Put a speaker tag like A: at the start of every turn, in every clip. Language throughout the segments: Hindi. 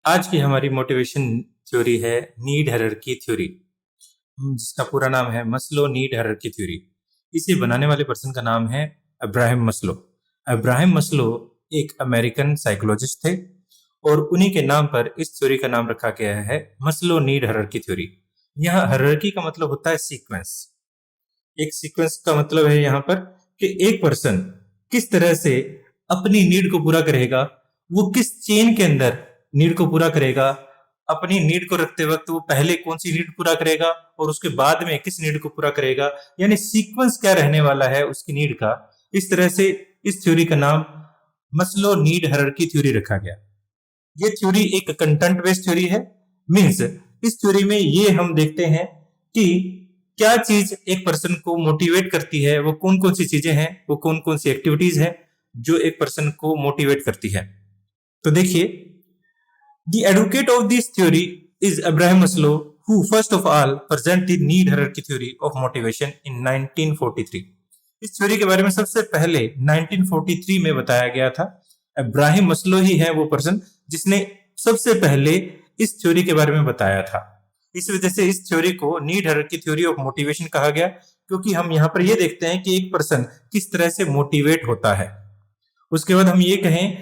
A: आज की हमारी मोटिवेशन थ्योरी है नीड हायरार्की थ्योरी, जिसका पूरा नाम है मस्लो नीड हायरार्की थ्योरी। इसे बनाने वाले पर्सन का नाम है अब्राहम मस्लो। अब्राहम मस्लो एक अमेरिकन साइकोलॉजिस्ट थे और उन्हीं के नाम पर इस थ्योरी का नाम रखा गया है मस्लो नीड हायरार्की थ्योरी। यहाँ हायरार्की का मतलब होता है सीक्वेंस। एक सीक्वेंस का मतलब है यहाँ पर कि एक पर्सन किस तरह से अपनी नीड को पूरा करेगा, वो किस चेन के अंदर नीड को पूरा करेगा, अपनी नीड को रखते वक्त वो पहले कौन सी नीड पूरा करेगा और उसके बाद में किस नीड को पूरा करेगा, यानी सीक्वेंस क्या रहने वाला है उसकी नीड का। इस तरह से इस थ्योरी का नाम मस्लो नीड हायरार्की थ्योरी रखा गया। ये थ्योरी एक कंटेंट बेस्ड थ्योरी है। मींस इस थ्योरी में ये हम देखते हैं कि क्या चीज एक पर्सन को मोटिवेट करती है, वो कौन कौन सी चीजें हैं, वो कौन कौन सी एक्टिविटीज हैं जो एक पर्सन को मोटिवेट करती है। तो देखिए, the advocate of this theory is Abraham Maslow, who first of all present the need hierarchy theory of motivation in 1943। इस थ्योरी के बारे में सबसे पहले 1943 में बताया गया था। अब्राहम मस्लो ही है वो पर्सन जिसने सबसे पहले इस थ्योरी के बारे में बताया था। इस वजह से इस थ्योरी को need hierarchy theory of motivation कहा गया, क्योंकि हम यहाँ पर ये देखते हैं कि एक पर्सन किस तरह से मोटिवेट होता है। उसके बाद हम ये कहें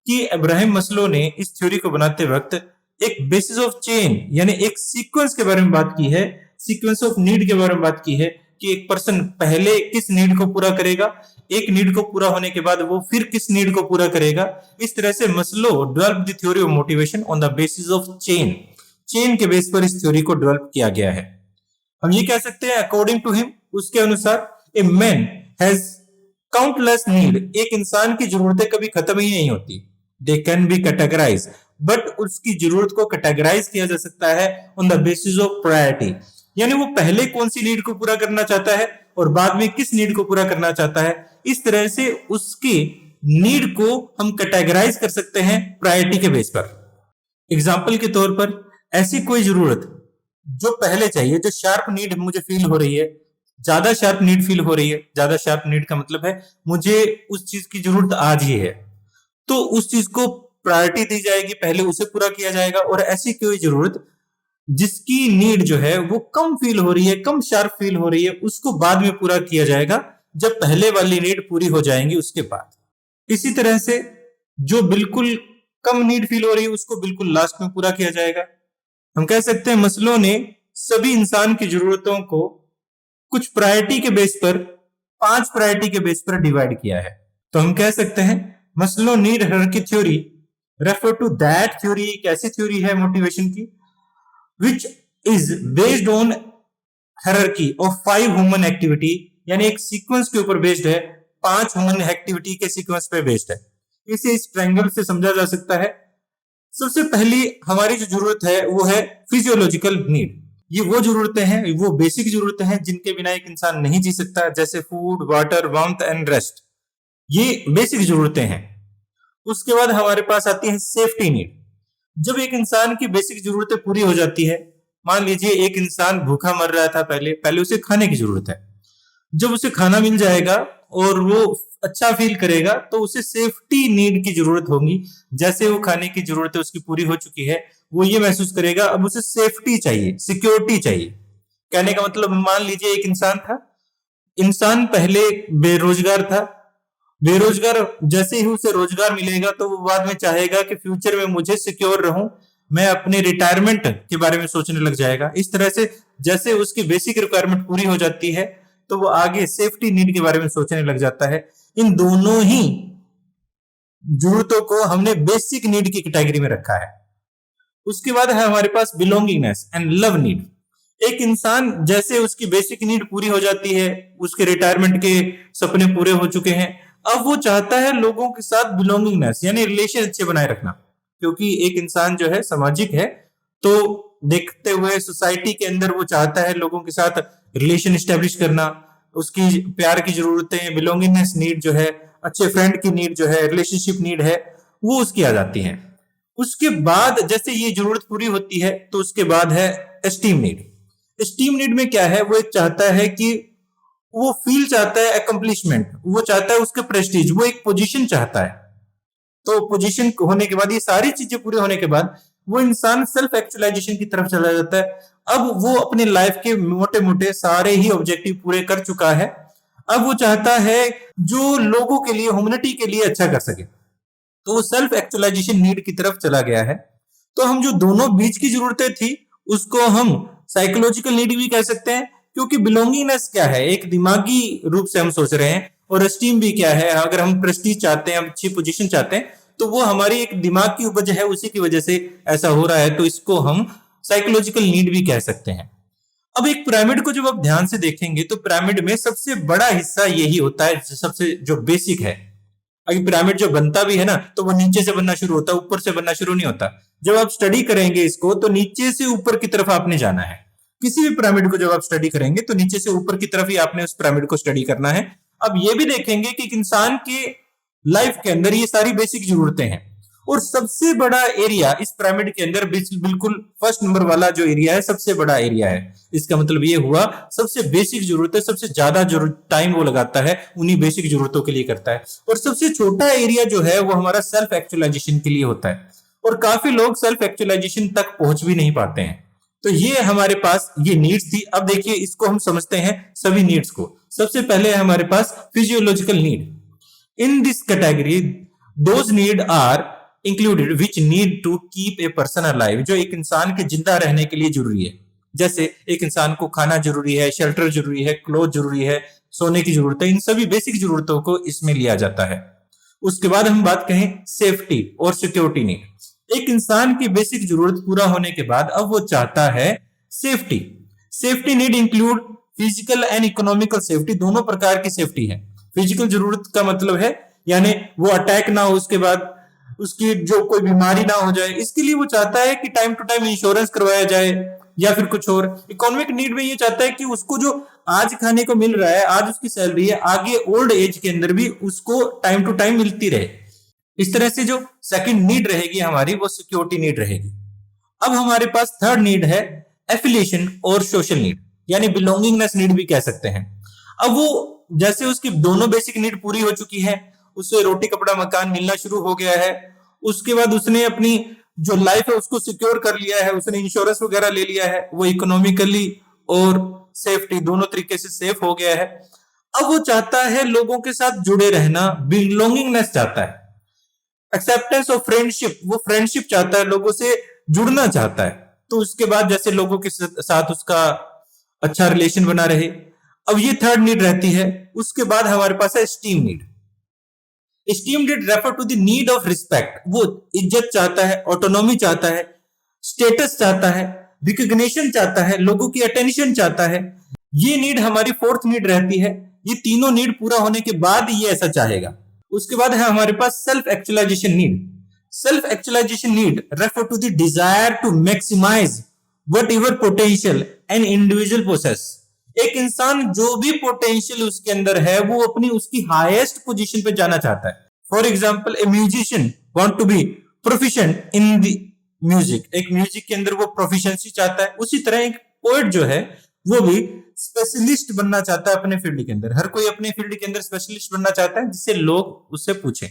A: कि अब्राहम मस्लो ने इस थ्योरी को बनाते वक्त एक बेसिस ऑफ चेन यानी एक सीक्वेंस के बारे में बात की है, सीक्वेंस ऑफ नीड के बारे में बात की है कि एक पर्सन पहले किस नीड को पूरा करेगा, एक नीड को पूरा होने के बाद वो फिर किस नीड को पूरा करेगा। इस तरह से Maslow develop the theory of motivation on the basis of chain. Chain के बेस पर इस थ्योरी को डेवलप किया गया है। हम ये कह सकते हैं अकॉर्डिंग टू हिम, उसके अनुसार a man has countless need. एक इंसान की जरूरतें कभी खत्म ही नहीं होती। They can be categorize, but उसकी जरूरत को कैटेगराइज किया जा सकता है on the basis of priority, यानी वो पहले कौन सी नीड को पूरा करना चाहता है और बाद में किस नीड को पूरा करना चाहता है। इस तरह से उसकी नीड को हम कैटेगराइज कर सकते हैं प्रायोरिटी के बेस पर। एग्जाम्पल के तौर पर ऐसी कोई जरूरत जो पहले चाहिए, जो शार्प नीड मुझे फील हो रही है, ज्यादा शार्प नीड फील हो रही है। ज्यादा शार्प नीड का मतलब है मुझे उस चीज की जरूरत आज ही है, तो उस चीज को प्रायोरिटी दी जाएगी, पहले उसे पूरा किया जाएगा। और ऐसी कोई जरूरत जिसकी नीड जो है वो कम फील हो रही है, कम शार्प फील हो रही है, उसको बाद में पूरा किया जाएगा जब पहले वाली नीड पूरी हो जाएंगी उसके बाद। इसी तरह से जो बिल्कुल कम नीड फील हो रही है उसको बिल्कुल लास्ट में पूरा किया जाएगा। हम कह सकते हैं मस्लो ने सभी इंसान की जरूरतों को कुछ प्रायोरिटी के बेस पर, 5 प्रायोरिटी के बेस पर डिवाइड किया है। तो हम कह सकते हैं Maslow need hierarchy theory refer to that theory, एक ऐसी थ्योरी है मोटिवेशन की which is based on hierarchy of 5 human activity, यानी एक सीक्वेंस के ऊपर बेस्ड है, 5 ह्यूमन एक्टिविटी के सीक्वेंस पे बेस्ड है। इसे इस ट्रायंगल से समझा जा सकता है। सबसे पहली हमारी जो जरूरत है वो है फिजियोलॉजिकल नीड। ये वो जरूरतें हैं, वो बेसिक जरूरतें हैं जिनके बिना एक इंसान नहीं जी सकता, जैसे food, water, warmth and rest. ये बेसिक जरूरतें हैं। उसके बाद हमारे पास आती है सेफ्टी नीड। जब एक इंसान की बेसिक जरूरतें पूरी हो जाती है, मान लीजिए एक इंसान भूखा मर रहा था, पहले उसे खाने की जरूरत है। जब उसे खाना मिल जाएगा और वो अच्छा फील करेगा तो उसे सेफ्टी नीड की जरूरत होगी। जैसे वो खाने की जरूरत है उसकी पूरी हो चुकी है, वो ये महसूस करेगा अब उसे सेफ्टी चाहिए, सिक्योरिटी चाहिए। कहने का मतलब, मान लीजिए एक इंसान था, इंसान पहले बेरोजगार था, बेरोजगार जैसे ही उसे रोजगार मिलेगा तो वो बाद में चाहेगा कि फ्यूचर में मुझे सिक्योर रहूं, मैं अपने रिटायरमेंट के बारे में सोचने लग जाएगा। इस तरह से जैसे उसकी बेसिक रिक्वायरमेंट पूरी हो जाती है तो वो आगे सेफ्टी नीड के बारे में सोचने लग जाता है। इन दोनों ही जरूरतों को हमने बेसिक नीड की कैटेगरी में रखा है। उसके बाद है हमारे पास बिलोंगिंगनेस एंड लव नीड। एक इंसान जैसे उसकी बेसिक नीड पूरी हो जाती है, उसके रिटायरमेंट के सपने पूरे हो चुके हैं, अब वो चाहता है लोगों के साथ बिलोंगिंगनेस यानी रिलेशन अच्छे बनाए रखना, क्योंकि एक इंसान जो है सामाजिक है, तो देखते हुए सोसाइटी के अंदर वो चाहता है लोगों के साथ रिलेशन स्टेब्लिश करना। उसकी प्यार की जरूरतें, बिलोंगिंगनेस नीड जो है, अच्छे फ्रेंड की नीड जो है, रिलेशनशिप नीड है, वो उसकी आ जाती है। उसके बाद जैसे ये जरूरत पूरी होती है तो उसके बाद है एस्टीम नीड। एस्टीम नीड में क्या है, वो एक चाहता है कि वो फील चाहता है अकम्प्लिशमेंट, वो चाहता है उसके प्रेस्टीज, वो एक पोजीशन चाहता है। तो पोजीशन होने के बाद, ये सारी चीजें पूरी होने के बाद वो इंसान सेल्फ एक्चुअलाइजेशन की तरफ चला जाता है। अब वो अपने लाइफ के मोटे मोटे सारे ही ऑब्जेक्टिव पूरे कर चुका है। अब वो चाहता है जो लोगों के लिए, ह्यूमैनिटी के लिए अच्छा कर सके, तो वो सेल्फ एक्चुअलाइजेशन नीड की तरफ चला गया है। तो हम जो दोनों बीच की जरूरतें थी उसको हम साइकोलॉजिकल नीड भी कह सकते हैं, क्योंकि बिलोंगिंगनेस क्या है, एक दिमागी रूप से हम सोच रहे हैं, और एस्टीम भी क्या है, अगर हम प्रेस्टीज चाहते हैं, अच्छी पोजीशन चाहते हैं, तो वो हमारी एक दिमाग की उपज है, उसी की वजह से ऐसा हो रहा है, तो इसको हम साइकोलॉजिकल नीड भी कह सकते हैं। अब एक पिरामिड को जब आप ध्यान से देखेंगे तो पिरामिड में सबसे बड़ा हिस्सा यही होता है, सबसे जो बेसिक है। अगर पिरामिड जो बनता भी है ना, तो वो नीचे से बनना शुरू होता है, ऊपर से बनना शुरू नहीं होता। जब आप स्टडी करेंगे इसको तो नीचे से ऊपर की तरफ आपने जाना है। किसी भी पिरामिड को जब आप स्टडी करेंगे तो नीचे से ऊपर की तरफ ही आपने उस पिरामिड को स्टडी करना है। अब ये भी देखेंगे कि एक इंसान के लाइफ के अंदर ये सारी बेसिक जरूरतें हैं, और सबसे बड़ा एरिया इस पिरामिड के अंदर बिल्कुल फर्स्ट नंबर वाला जो एरिया है, सबसे बड़ा एरिया है। इसका मतलब ये हुआ सबसे बेसिक जरूरत है, सबसे ज्यादा जरूरत टाइम वो लगाता है उन्हीं बेसिक जरूरतों के लिए करता है। और सबसे छोटा एरिया जो है वो हमारा सेल्फ एक्चुअलाइजेशन के लिए होता है, और काफी लोग सेल्फ एक्चुअलाइजेशन तक पहुंच भी नहीं पाते हैं। तो ये हमारे पास ये नीड्स थी। अब देखिए इसको हम समझते हैं सभी नीड्स को। सबसे पहले है हमारे पास physiological need. In this category those need are included which need to keep a person alive, जो एक इंसान के जिंदा रहने के लिए जरूरी है। जैसे एक इंसान को खाना जरूरी है, शेल्टर जरूरी है, क्लोथ जरूरी है, सोने की जरूरत है, इन सभी बेसिक जरूरतों को इसमें लिया जाता है। उसके बाद हम बात कहें सेफ्टी और सिक्योरिटी नीड। एक इंसान की बेसिक जरूरत पूरा होने के बाद अब वो चाहता है safety. Safety need include physical and economical safety, दोनों प्रकार की सेफ्टी है। फिजिकल जरूरत का मतलब है यानी वो अटैक ना हो, उसके बाद उसकी जो कोई बीमारी ना हो जाए, इसके लिए वो चाहता है कि टाइम टू टाइम इंश्योरेंस करवाया जाए, या फिर कुछ और। इकोनॉमिक नीड में ये चाहता है कि उसको जो आज खाने को मिल रहा है, आज उसकी सैलरी है, आगे ओल्ड एज के अंदर भी उसको टाइम टू टाइम मिलती रहे। इस तरह से जो सेकंड नीड रहेगी हमारी, वो सिक्योरिटी नीड रहेगी। अब हमारे पास थर्ड नीड है एफिलिएशन और सोशल नीड, यानी बिलोंगिंगनेस नीड भी कह सकते हैं। अब वो जैसे उसकी दोनों बेसिक नीड पूरी हो चुकी है, उसे रोटी कपड़ा मकान मिलना शुरू हो गया है, उसके बाद उसने अपनी जो लाइफ है उसको सिक्योर कर लिया है, उसने इंश्योरेंस वगैरह ले लिया है, वो इकोनॉमिकली और सेफ्टी दोनों तरीके से सेफ हो गया है। अब वो चाहता है लोगों के साथ जुड़े रहना, बिलोंगिंगनेस चाहता है, एक्सेप्टेंस ऑफ फ्रेंडशिप, वो फ्रेंडशिप चाहता है, लोगों से जुड़ना चाहता है। तो उसके बाद जैसे लोगों के साथ उसका अच्छा रिलेशन बना रहे। अब ये थर्ड नीड रहती है। उसके बाद हमारे पास है esteem need. Esteem need refer to the need of respect, वो इज्जत चाहता है, ऑटोनॉमी चाहता है, स्टेटस चाहता है, रिकॉग्निशन चाहता है, लोगों की अटेंशन चाहता है। ये नीड हमारी फोर्थ नीड रहती है। ये तीनों नीड पूरा होने के बाद ये ऐसा चाहेगा। उसके बाद है हमारे पास self actualization need. Self actualization need refer to the desire to maximize whatever potential and individual possess. एक इंसान जो भी पोटेंशियल उसके अंदर है वो अपनी उसकी हाईएस्ट पोजीशन पे जाना चाहता है। For example a musician want to be proficient in the music, एक म्यूजिक के अंदर वो प्रोफिशिएंसी चाहता है। उसी तरह एक पोएट जो है वो भी स्पेशलिस्ट बनना चाहता है अपने फील्ड के अंदर। हर कोई अपने फील्ड के अंदर स्पेशलिस्ट बनना चाहता है जिससे लोग उससे पूछें।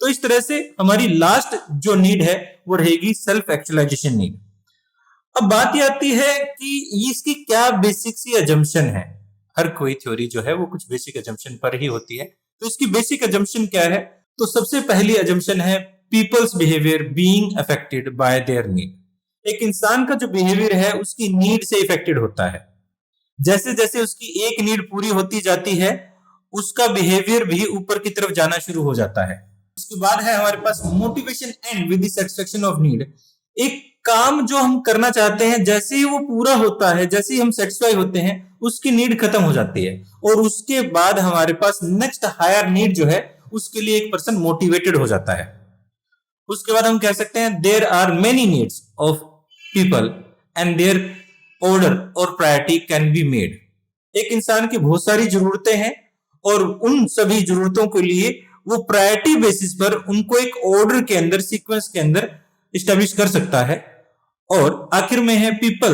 A: तो इस तरह से हमारी लास्ट जो नीड है वो रहेगी सेल्फ एक्चुअलाइजेशन नीड। अब बात ये आती है कि इसकी क्या बेसिक सी अजम्पशन है। हर कोई थ्योरी जो है वो कुछ बेसिक अजम्पशन पर ही होती है। तो इसकी बेसिक अजम्पशन क्या है? तो सबसे पहली अजम्पशन है peoples behaviour being affected by their need. एक इंसान का जो बिहेवियर है उसकी नीड से इफेक्टेड होता है। जैसे जैसे उसकी एक नीड पूरी होती जाती है उसका बिहेवियर भी ऊपर की तरफ जाना शुरू हो जाता है। उसके बाद है हमारे पास motivation and with the satisfaction of need. एक काम जो हम करना चाहते हैं जैसे ही वो पूरा होता है, जैसे ही हम सेटिस्फाई होते हैं, उसकी नीड खत्म हो जाती है और उसके बाद हमारे पास नेक्स्ट हायर नीड जो है उसके लिए एक पर्सन मोटिवेटेड हो जाता है। उसके बाद हम कह सकते हैं there are many needs of people and their order और प्रायोरिटी कैन बी मेड। एक इंसान की बहुत सारी जरूरतें हैं और उन सभी जरूरतों के लिए वो प्रायोरिटी बेसिस पर उनको एक ऑर्डर के अंदर, सीक्वेंस के अंदर इस्टेब्लिश कर सकता है। और आखिर में है people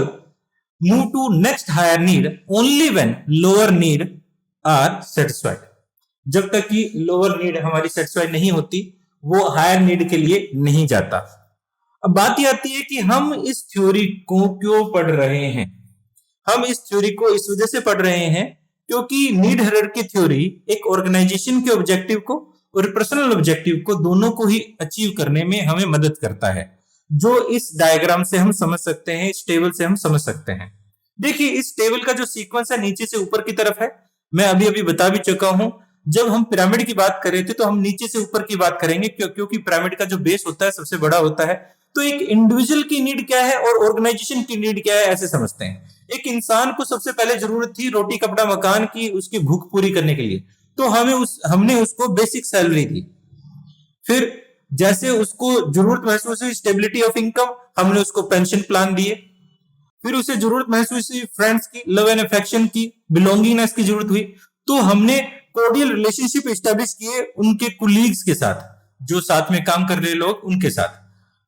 A: move to next higher need only when lower need are satisfied. जब तक कि लोअर नीड हमारी सेटिस्फाइड नहीं होती वो हायर नीड के लिए नहीं जाता। अब बात ये आती है कि हम इस थ्योरी को क्यों पढ़ रहे हैं। हम इस थ्योरी को इस वजह से पढ़ रहे हैं क्योंकि नीड हायरार्की थ्योरी एक ऑर्गेनाइजेशन के ऑब्जेक्टिव को और पर्सनल ऑब्जेक्टिव को दोनों को ही अचीव करने में हमें मदद करता है, जो इस डायग्राम से हम समझ सकते हैं, इस टेबल से हम समझ सकते हैं। देखिए इस टेबल का जो सीक्वेंस है नीचे से ऊपर की तरफ है, मैं अभी अभी बता भी चुका हूं। जब हम पिरामिड की बात कर रहे थे तो हम नीचे से ऊपर की बात करेंगे क्योंकि पिरामिड का जो बेस होता है सबसे बड़ा होता है। तो एक इंडिविजुअल की नीड क्या है और ऑर्गेनाइजेशन की नीड क्या है, ऐसे समझते हैं। एक इंसान को सबसे पहले जरूरत थी रोटी कपड़ा मकान की, उसकी भूख पूरी करने के लिए, तो हमने उसको बेसिक सैलरी दी। फिर जैसे उसको जरूरत महसूस हुई स्टेबिलिटी ऑफ इनकम, हमने उसको पेंशन प्लान दिए। फिर उसे जरूरत महसूस हुई फ्रेंड्स की, लव एंड अफेक्शन की, बिलोंगिंगनेस की जरूरत हुई, तो हमने कोर्डियल रिलेशनशिप एस्टेब्लिश किए उनके कुलीग्स के साथ, जो साथ में काम कर रहे लोग उनके साथ।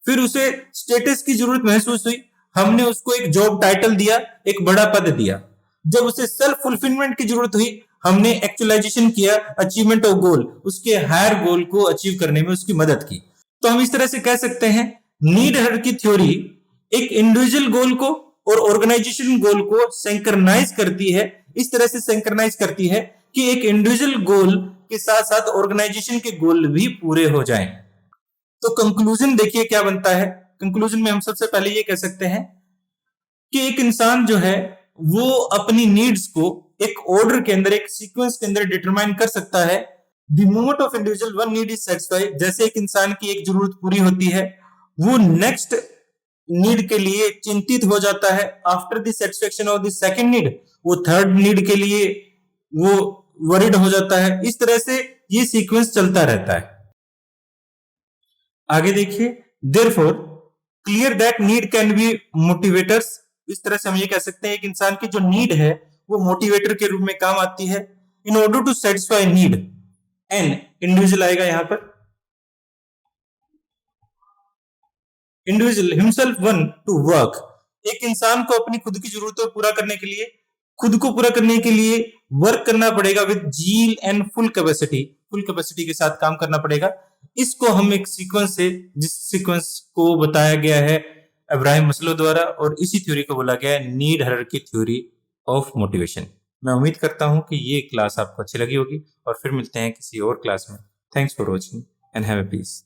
A: फिर उसे स्टेटस की जरूरत महसूस हुई, हमने उसको एक जॉब टाइटल दिया, एक बड़ा पद दिया। जब उसे सेल्फ फुलफिलमेंट की जरूरत हुई, हमने एक्चुअलाइजेशन किया, अचीवमेंट ऑफ गोल, उसके हायर गोल को अचीव करने में उसकी मदद की। तो हम इस तरह से कह सकते हैं नीड हायरार्की थ्योरी एक इंडिविजुअल गोल को और ऑर्गेनाइजेशन गोल को सिंक्रनाइज करती है, इस तरह से सिंक्रनाइज करती है कि एक इंडिविजुअल गोल के साथ साथ ऑर्गेनाइजेशन के गोल भी पूरे हो जाएं। तो कंक्लूजन देखिए क्या बनता है। कंक्लूजन में हम सबसे पहले ये कह सकते हैं कि एक इंसान जो है वो अपनी नीड्स को एक ऑर्डर के अंदर, एक सीक्वेंस के अंदर डिटरमाइन कर सकता है। The moment of individual one need is satisfied, जैसे एक इंसान की एक जरूरत पूरी होती है, वो नेक्स्ट नीड के लिए चिंतित हो जाता है। After the satisfaction of the second need, वो थर्ड नीड के लिए वो वरीड हो जाता है। इस तरह से ये सीक्वेंस चलता रहता है। आगे देखिए, therefore clear that need can be motivators, इस तरह से हम ये कह सकते हैं एक इंसान की जो नीड है वो मोटिवेटर के रूप में काम आती है। In order to satisfy need an individual आएगा यहां पर, individual himself one to work, एक इंसान को अपनी खुद की जरूरतों को पूरा करने के लिए, खुद को पूरा करने के लिए वर्क करना पड़ेगा with zeal and full capacity के साथ काम करना पड़ेगा। इसको हम एक सीक्वेंस से, जिस सीक्वेंस को बताया गया है अब्राहम मस्लो द्वारा, और इसी थ्योरी को बोला गया है need hierarchy theory of motivation. मैं उम्मीद करता हूं कि ये क्लास आपको अच्छी लगी होगी और फिर मिलते हैं किसी और क्लास में। Thanks for watching and have a piece.